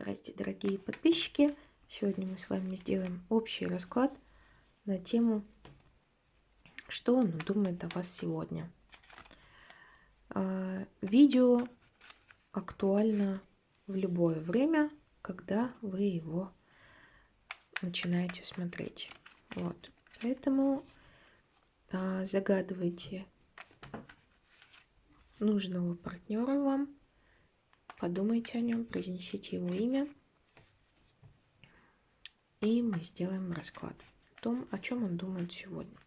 Здравствуйте, дорогие подписчики! Сегодня мы с вами сделаем общий расклад на тему, что он думает о вас сегодня. Видео актуально в любое время, когда вы его начинаете смотреть. Вот. Поэтому загадывайте нужного партнера вам, подумайте о нем, произнесите его имя. И мы сделаем расклад о том, о чем он думает сегодня.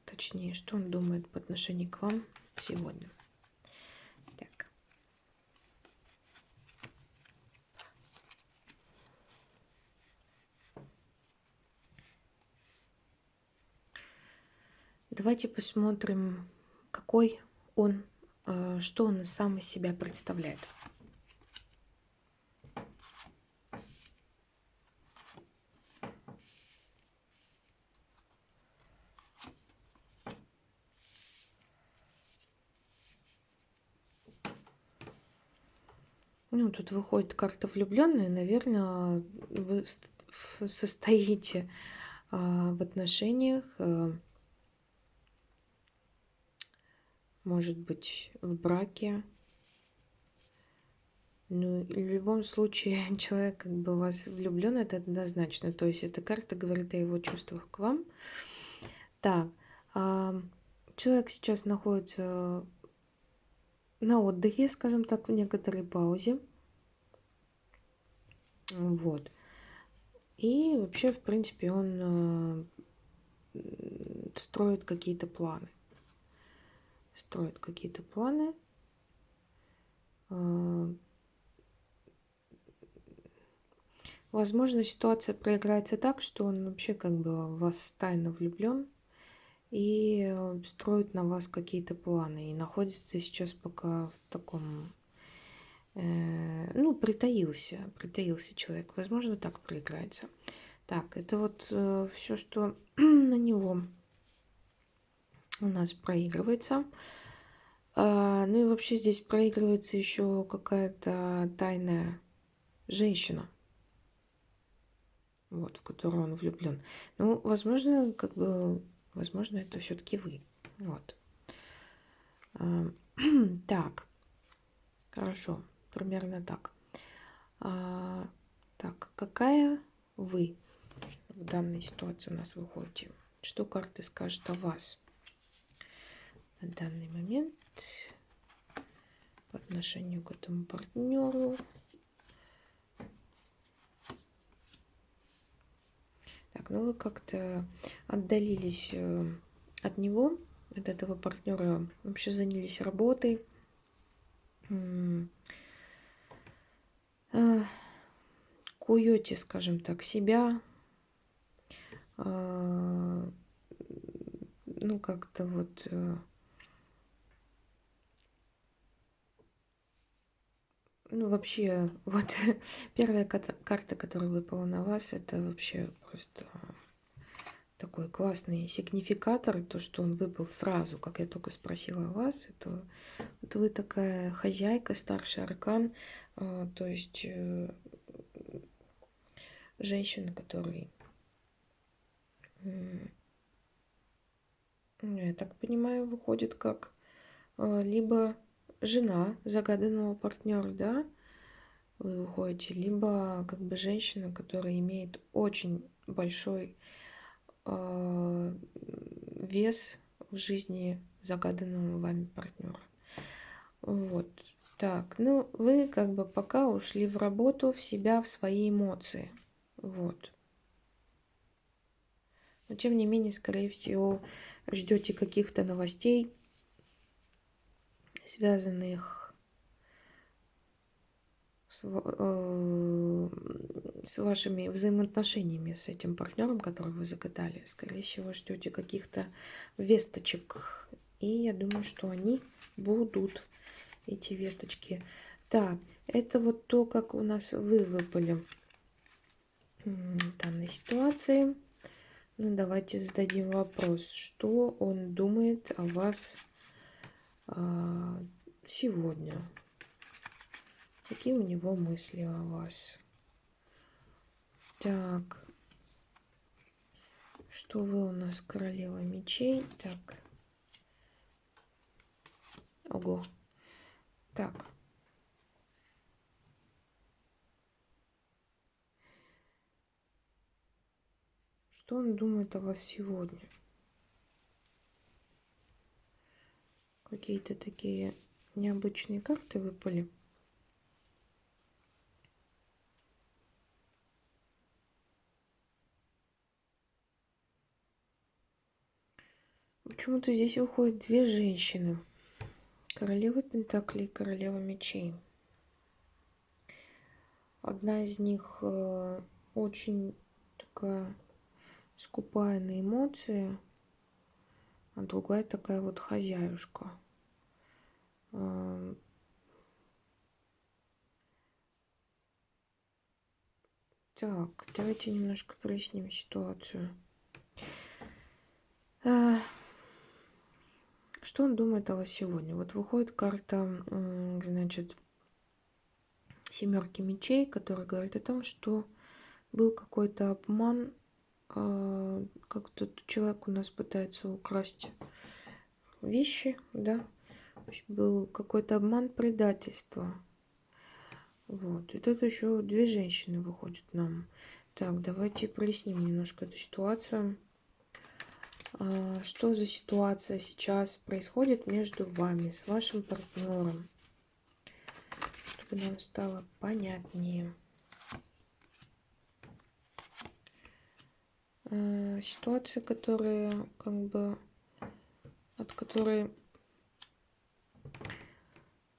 Точнее, что он думает по отношению к вам сегодня. Так. Давайте посмотрим, какой он, что он сам из себя представляет. Ну, тут выходит карта влюбленная. Наверное, вы состоите в отношениях, может быть, в браке. Ну, в любом случае, человек как бы у вас влюблен, это однозначно. То есть эта карта говорит о его чувствах к вам. Так, человек сейчас находится на отдыхе, скажем так, в некоторой паузе. Вот. И вообще, в принципе, он строит какие-то планы. Строит какие-то планы. Возможно, ситуация проиграется так, что он вообще как бы в вас тайно влюблен и строит на вас какие-то планы. И находится сейчас пока в таком, ну, притаился человек. Возможно, так проиграется. Так, это вот все, что на него у нас проигрывается. Ну и вообще здесь проигрывается еще какая-то тайная женщина, вот, в которую он влюблен. Ну, возможно, как бы, возможно, это все-таки вы. Вот. Так, хорошо, примерно так. Так, какая вы в данной ситуации у нас выходите? Что карты скажут о вас на данный момент по отношению к этому партнеру? Так, ну вы как-то отдалились от него, от этого партнера, вообще занялись работой. Куете, скажем так, себя. Ну, как-то вот ну, вообще, вот первая карта, которая выпала на вас, это вообще просто такой классный сигнификатор. То, что он выпал сразу, как я только спросила о вас, это вот вы такая хозяйка, старший аркан, то есть женщина, которая, я так понимаю, выходит как либо жена загаданного партнера, да, вы выходите, либо как бы женщина, которая имеет очень большой вес в жизни загаданного вами партнера. Вот. Так, ну вы как бы пока ушли в работу, в себя, в свои эмоции. Вот. Но тем не менее, скорее всего, ждете каких-то новостей, связанных с вашими взаимоотношениями с этим партнером, который вы загадали. Скорее всего, ждете каких-то весточек. И я думаю, что они будут, эти весточки. Так, это вот то, как у нас вы выпали в данной ситуации. Ну, давайте зададим вопрос, что он думает о вас сегодня. Какие у него мысли о вас? Так, что вы у нас, королева мечей? Так, ого, так. Что он думает о вас сегодня? Какие-то такие необычные карты выпали. Почему-то здесь выходят две женщины. Королева Пентаклей и королева мечей. Одна из них очень такая скупая на эмоции, а другая такая вот хозяюшка. Так, давайте немножко проясним ситуацию. Что он думает о вас сегодня? Вот выходит карта, значит, семерки мечей, которая говорит о том, что был какой-то обман, как тут человек у нас пытается украсть вещи, да, был какой-то обман, предательство. Вот, и тут еще две женщины выходят нам. Так, давайте проясним немножко эту ситуацию. Что за ситуация сейчас происходит между вами, с вашим партнером, чтобы нам стало понятнее. Ситуация, которая как бы от которой...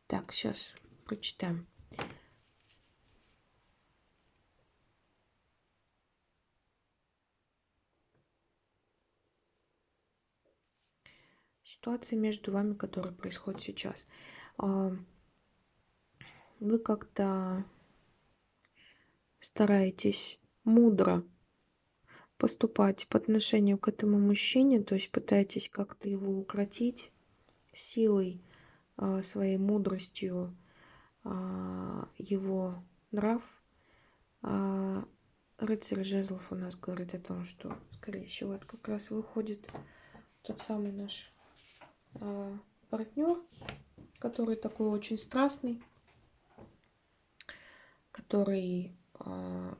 Так, сейчас прочитаем. Ситуация между вами, которая происходит сейчас. Вы как-то стараетесь мудро поступать по отношению к этому мужчине, то есть пытаетесь как-то его укротить силой, своей мудростью, его нрав. Рыцарь жезлов у нас говорит о том, что, скорее всего, это как раз выходит тот самый наш партнер, который такой очень страстный, который как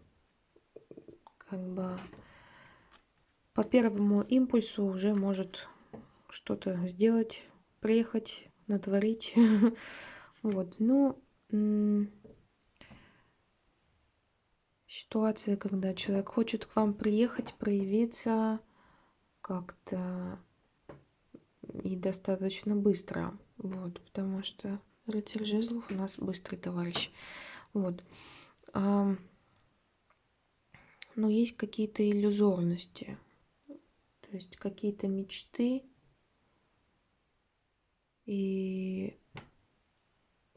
бы по первому импульсу уже может что-то сделать, приехать, натворить. Вот, ну, ситуация, когда человек хочет к вам приехать, проявиться как-то и достаточно быстро. Вот, потому что рыцарь жезлов у нас быстрый товарищ. Вот. Но есть какие-то иллюзорности, то есть какие-то мечты, и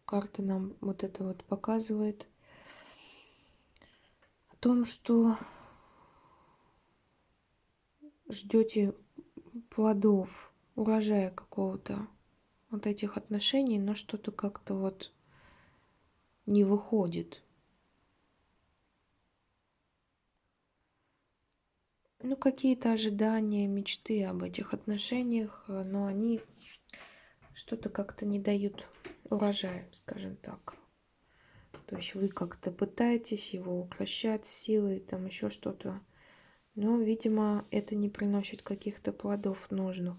карта нам вот это вот показывает о том, что ждете плодов, урожая какого-то вот этих отношений, но что-то как-то вот не выходит. Ну, какие-то ожидания, мечты об этих отношениях, но они что-то как-то не дают урожая, скажем так. То есть вы как-то пытаетесь его укрощать силой, там еще что-то. Но, видимо, это не приносит каких-то плодов нужных.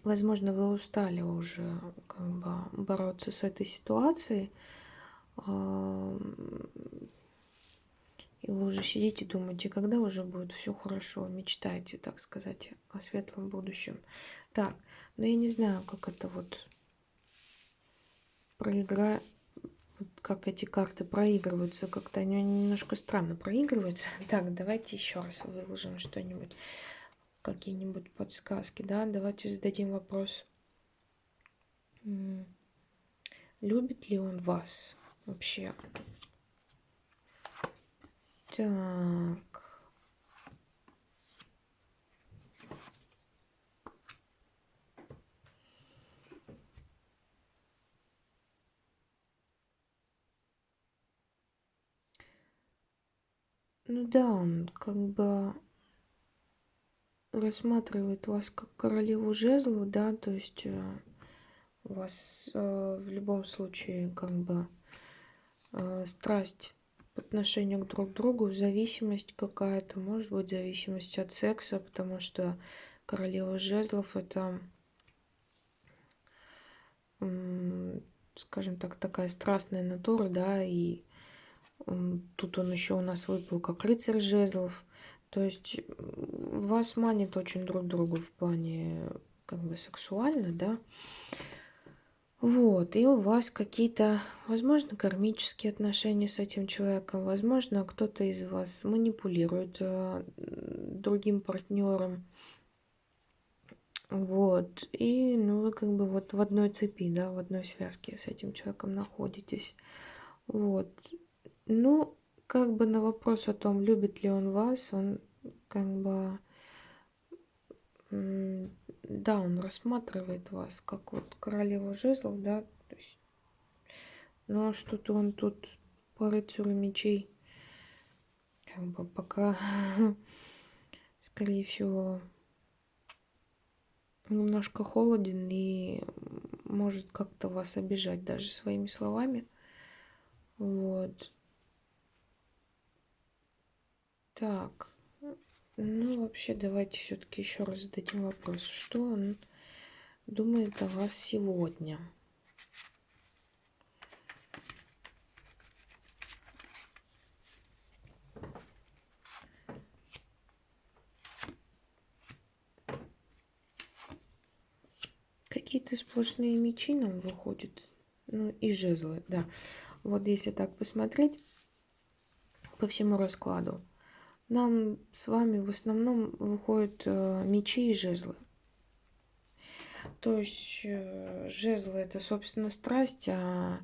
Возможно, вы устали уже как бы бороться с этой ситуацией. И вы уже сидите, думаете, когда уже будет все хорошо, мечтаете, так сказать, о светлом будущем. Так, но я не знаю, как это вот как эти карты проигрываются, как-то они немножко странно проигрываются. Так, давайте еще раз выложим что-нибудь, какие-нибудь подсказки, да, давайте зададим вопрос. Любит ли он вас вообще? Так. Ну да, он как бы рассматривает вас как королеву жезлов, да, то есть у вас в любом случае как бы страсть по отношению к друг другу, зависимость какая-то, может быть, зависимость от секса, потому что королева жезлов это, скажем так, такая страстная натура, да, и тут он еще у нас выпал как рыцарь жезлов. То есть вас манит очень друг к другу в плане как бы сексуально, да. Вот, и у вас какие-то, возможно, кармические отношения с этим человеком, возможно, кто-то из вас манипулирует другим партнером. Вот, и ну вы как бы вот в одной цепи, да, в одной связке с этим человеком находитесь. Вот. Ну, как бы на вопрос о том, любит ли он вас, он как бы, да, он рассматривает вас как вот королеву жезлов, да, то есть, ну, а что-то он тут по рыцарю мечей, как бы пока, скорее всего, немножко холоден и может как-то вас обижать даже своими словами. Вот. Так. Ну, вообще, давайте все-таки еще раз зададим вопрос. Что он думает о вас сегодня? Какие-то сплошные мечи нам выходят. Ну, и жезлы, да. Вот если так посмотреть по всему раскладу, нам с вами в основном выходят мечи и жезлы. То есть жезлы это, собственно, страсть, а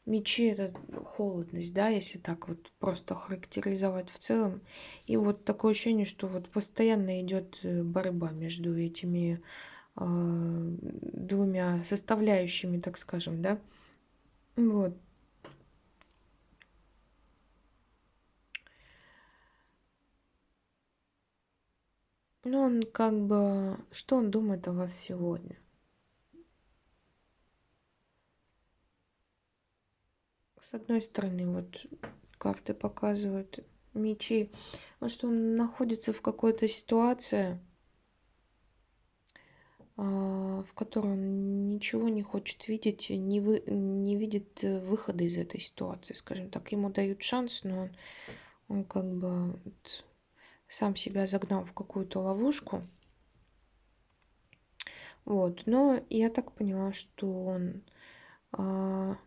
мечи это холодность, да, если так вот просто характеризовать в целом. И вот такое ощущение, что вот постоянно идет борьба между этими двумя составляющими, так скажем, да. Вот. Ну, он как бы... Что он думает о вас сегодня? С одной стороны, вот карты показывают мечи, ну, что он находится в какой-то ситуации, в которой он ничего не хочет видеть, не видит выхода из этой ситуации, скажем так. Ему дают шанс, но он как бы вот сам себя загнал в какую-то ловушку. Вот. Но я так понимаю, что он, а,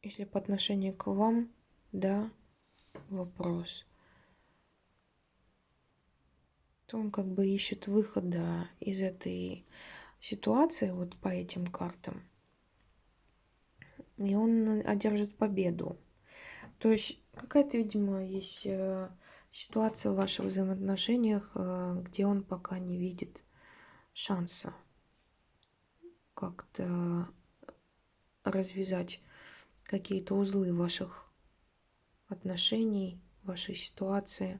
если по отношению к вам, да, вопрос, то он как бы ищет выхода из этой ситуации вот по этим картам, и он одержит победу. То есть какая-то, видимо, есть ситуация в ваших взаимоотношениях, где он пока не видит шанса как-то развязать какие-то узлы ваших отношений, вашей ситуации.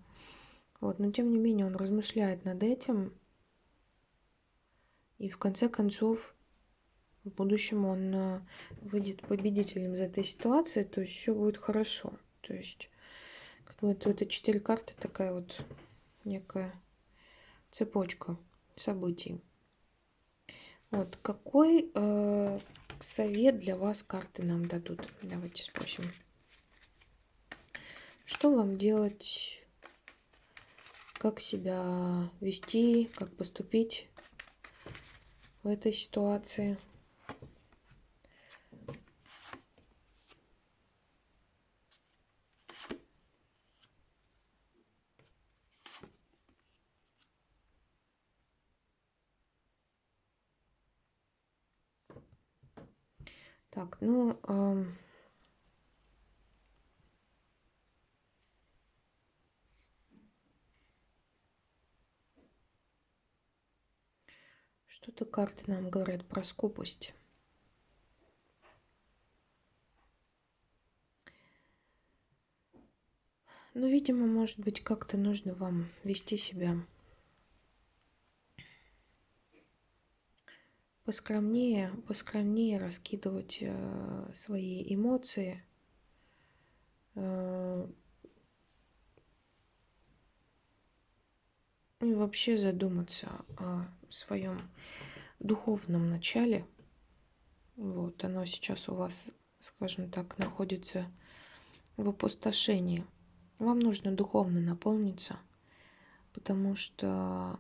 Вот, но тем не менее он размышляет над этим, и в конце концов в будущем он выйдет победителем из этой ситуации, то есть все будет хорошо. То есть как бы это 4 карты, такая вот некая цепочка событий. Вот какой совет для вас карты нам дадут? Давайте спросим. Что вам делать, как себя вести, как поступить в этой ситуации? Так, ну, что-то карты нам говорят про скупость. Ну, видимо, может быть, как-то нужно вам вести себя поскромнее, поскромнее раскидывать свои эмоции, э, и вообще задуматься о своем духовном начале. Вот, оно сейчас у вас, скажем так, находится в опустошении. Вам нужно духовно наполниться, потому что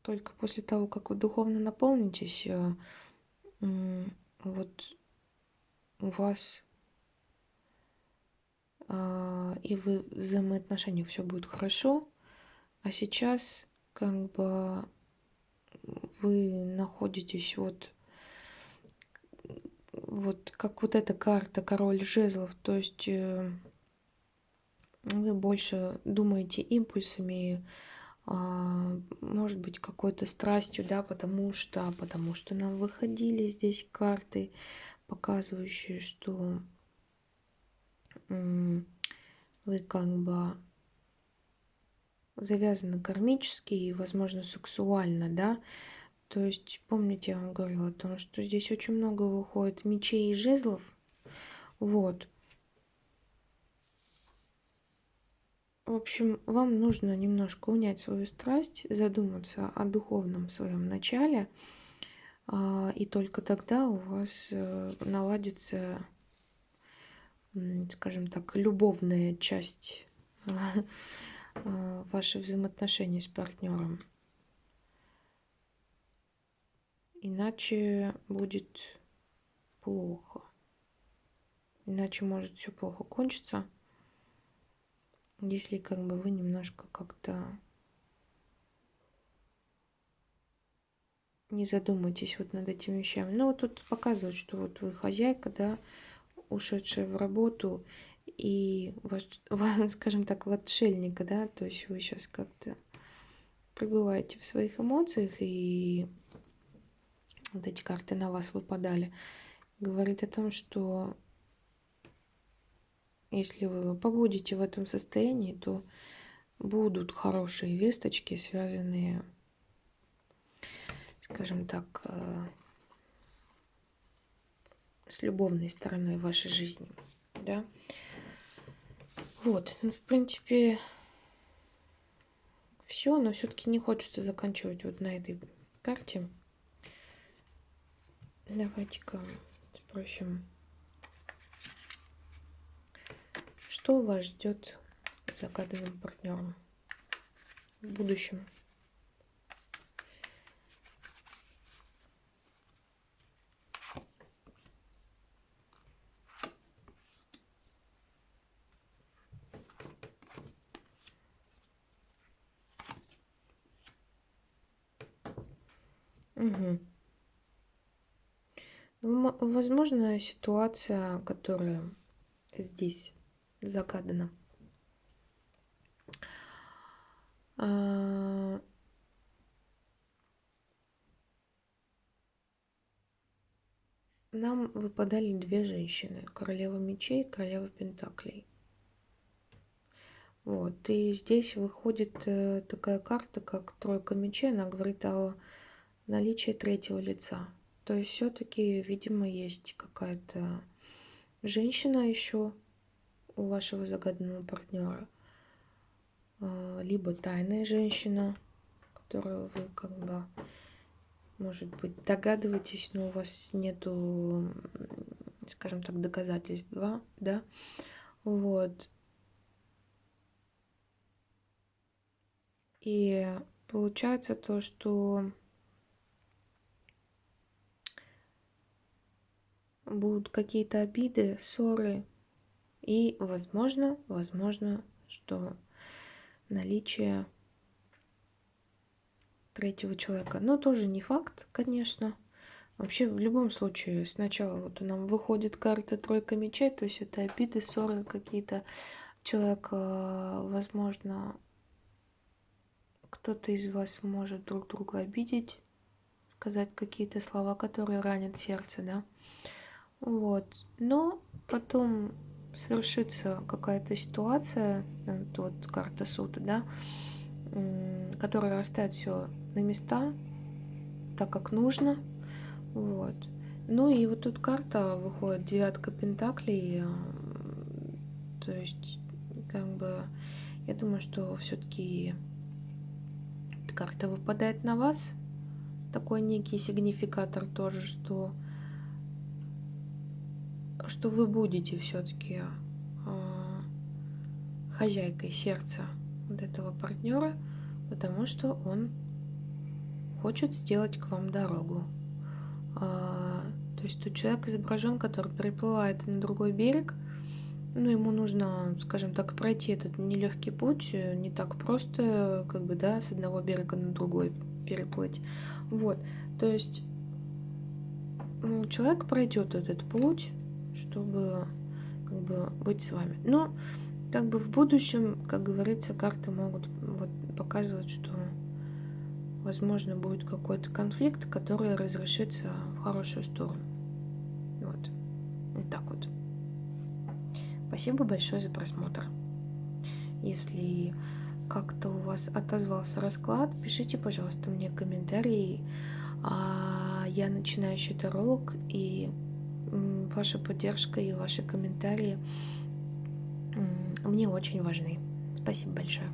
только после того, как вы духовно наполнитесь, вот у вас и вы в взаимоотношениях все будет хорошо, а сейчас как бы вы находитесь вот как вот эта карта король жезлов, то есть вы больше думаете импульсами, может быть, какой-то страстью, да, потому что нам выходили здесь карты, показывающие, что вы как бы завязаны кармически и, возможно, сексуально, да. То есть, помните, я вам говорила о том, что здесь очень много выходит мечей и жезлов. Вот. В общем, вам нужно немножко унять свою страсть, задуматься о духовном своем начале, и только тогда у вас наладится, скажем так, любовная часть ваших взаимоотношений с партнером. Иначе будет плохо. Иначе может все плохо кончиться, если как бы вы немножко как-то не задумаетесь вот над этими вещами. Ну, вот тут показывают, что вот вы хозяйка, да, ушедшая в работу, и ваш, скажем так, в отшельника, да, то есть вы сейчас как-то пребываете в своих эмоциях, и вот эти карты на вас выпадали. Говорит о том, что если вы побудете в этом состоянии, то будут хорошие весточки, связанные, скажем так, с любовной стороной вашей жизни, да. Вот, ну, в принципе, все, но все-таки не хочется заканчивать вот на этой карте. Давайте-ка спросим, что вас ждет загаданным партнером в будущем. Угу. Возможно, ситуация, которая здесь загадана, а, нам выпадали две женщины, королева мечей и королева пентаклей. Вот, и здесь выходит такая карта, как тройка мечей, она говорит о наличии третьего лица. То есть все-таки, видимо, есть какая-то женщина еще у вашего загаданного партнера, либо тайная женщина, которую вы как бы, может быть, догадываетесь, но у вас нету, скажем так, доказательств, да, вот. И получается то, что будут какие-то обиды, ссоры и, возможно, что наличие третьего человека. Но тоже не факт, конечно. Вообще, в любом случае, сначала вот нам выходит карта тройка мечей, то есть это обиды, ссоры какие-то. Человек, возможно, кто-то из вас может друг друга обидеть, сказать какие-то слова, которые ранят сердце, да. Вот. Но потом свершится какая-то ситуация, вот карта суд, да, которая расставит все на места, так как нужно. Вот. Ну и вот тут карта выходит, девятка пентаклей. То есть, как бы, я думаю, что все-таки эта карта выпадает на вас. Такой некий сигнификатор тоже, что вы будете все-таки хозяйкой сердца вот этого партнера, потому что он хочет сделать к вам дорогу. То есть тут человек изображен, который переплывает на другой берег. Ну, ему нужно, скажем так, пройти этот нелегкий путь, не так просто, как бы, да, с одного берега на другой переплыть. Вот, то есть человек пройдет этот путь, чтобы, как бы, быть с вами. Но, как бы, в будущем, как говорится, карты могут вот показывать, что, возможно, будет какой-то конфликт, который разрешится в хорошую сторону. Вот так вот. Спасибо большое за просмотр. Если как-то у вас отозвался расклад, пишите, пожалуйста, мне комментарии. Я начинающий таролог, и ваша поддержка и ваши комментарии мне очень важны. Спасибо большое.